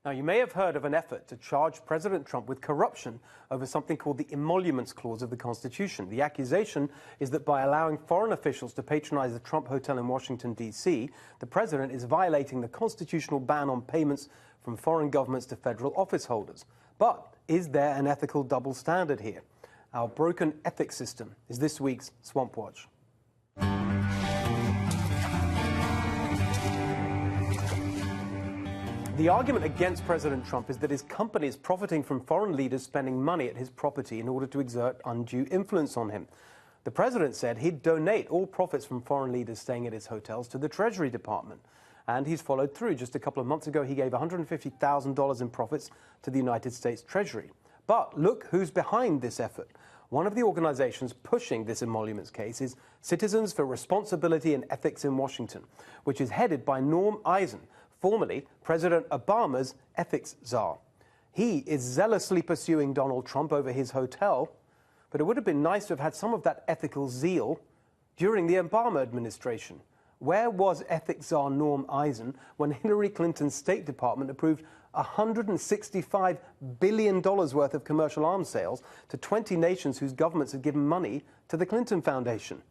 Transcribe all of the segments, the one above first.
Now, you may have heard of an effort to charge President Trump with corruption over something called the Emoluments Clause of the Constitution. The accusation is that by allowing foreign officials to patronize the Trump Hotel in Washington, D.C., the president is violating the constitutional ban on payments from foreign governments to federal office holders. But is there an ethical double standard here? Our broken ethics system is this week's Swamp Watch. The argument against President Trump is that his company is profiting from foreign leaders spending money at his property in order to exert undue influence on him. The president said he'd donate all profits from foreign leaders staying at his hotels to the Treasury Department. And he's followed through. Just a couple of months ago, he gave $150,000 in profits to the United States Treasury. But look who's behind this effort. One of the organizations pushing this emoluments case is Citizens for Responsibility and Ethics in Washington, which is headed by Norm Eisen, formerly President Obama's ethics czar. He is zealously pursuing Donald Trump over his hotel, but it would have been nice to have had some of that ethical zeal during the Obama administration. Where was ethics czar Norm Eisen when Hillary Clinton's State Department approved $165 billion worth of commercial arms sales to 20 nations whose governments had given money to the Clinton Foundation?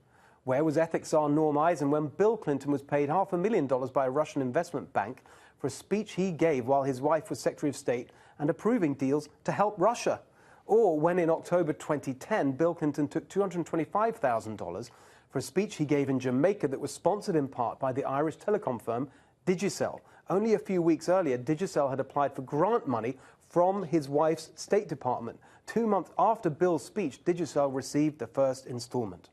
Where was ethics czar Norm Eisen when Bill Clinton was paid $500,000 by a Russian investment bank for a speech he gave while his wife was Secretary of State and approving deals to help Russia? Or when in October 2010, Bill Clinton took $225,000 for a speech he gave in Jamaica that was sponsored in part by the Irish telecom firm Digicel. Only a few weeks earlier, Digicel had applied for grant money from his wife's State Department. 2 months after Bill's speech, Digicel received the first installment.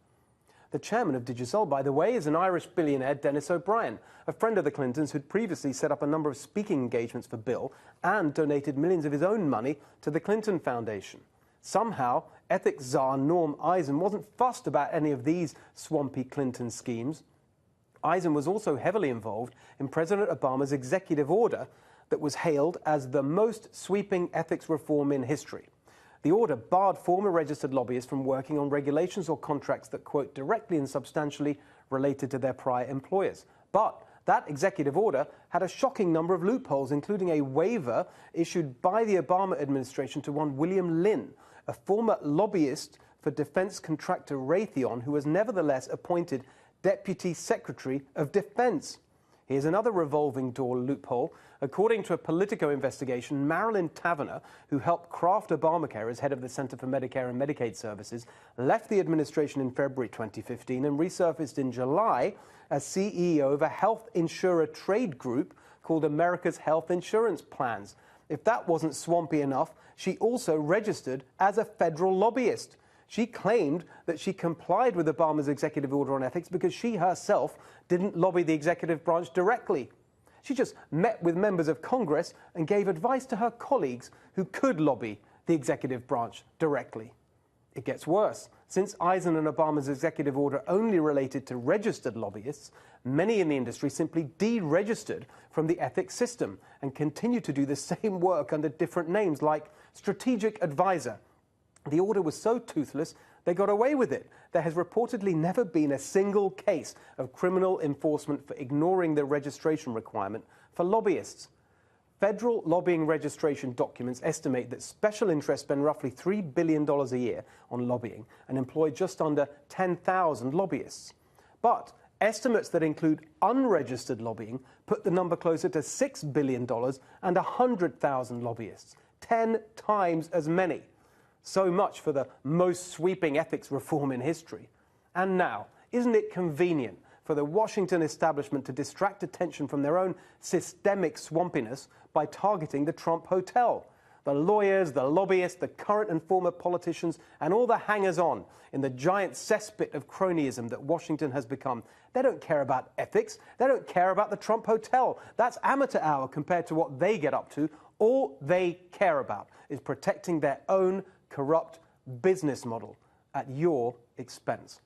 The chairman of Digicel, by the way, is an Irish billionaire, Dennis O'Brien, a friend of the Clintons who'd previously set up a number of speaking engagements for Bill and donated millions of his own money to the Clinton Foundation. Somehow, ethics czar Norm Eisen wasn't fussed about any of these swampy Clinton schemes. Eisen was also heavily involved in President Obama's executive order that was hailed as the most sweeping ethics reform in history. The order barred former registered lobbyists from working on regulations or contracts that, quote, directly and substantially related to their prior employers. But that executive order had a shocking number of loopholes, including a waiver issued by the Obama administration to one William Lynn, a former lobbyist for defense contractor Raytheon, who was nevertheless appointed Deputy Secretary of Defense. Here's another revolving door loophole. According to a Politico investigation, Marilyn Taverner, who helped craft Obamacare as head of the Center for Medicare and Medicaid Services, left the administration in February 2015 and resurfaced in July as CEO of a health insurer trade group called America's Health Insurance Plans. If that wasn't swampy enough, she also registered as a federal lobbyist. She claimed that she complied with Obama's executive order on ethics because she herself didn't lobby the executive branch directly. She just met with members of Congress and gave advice to her colleagues who could lobby the executive branch directly. It gets worse. Since Eisen and Obama's executive order only related to registered lobbyists, many in the industry simply deregistered from the ethics system and continue to do the same work under different names like strategic advisor. The order was so toothless, they got away with it. There has reportedly never been a single case of criminal enforcement for ignoring the registration requirement for lobbyists. Federal lobbying registration documents estimate that special interests spend roughly $3 billion a year on lobbying and employ just under 10,000 lobbyists. But estimates that include unregistered lobbying put the number closer to $6 billion and 100,000 lobbyists, 10 times as many. So much for the most sweeping ethics reform in history. And now, isn't it convenient for the Washington establishment to distract attention from their own systemic swampiness by targeting the Trump Hotel? The lawyers, the lobbyists, the current and former politicians, and all the hangers-on in the giant cesspit of cronyism that Washington has become. They don't care about ethics. They don't care about the Trump Hotel. That's amateur hour compared to what they get up to. All they care about is protecting their own corrupt business model at your expense.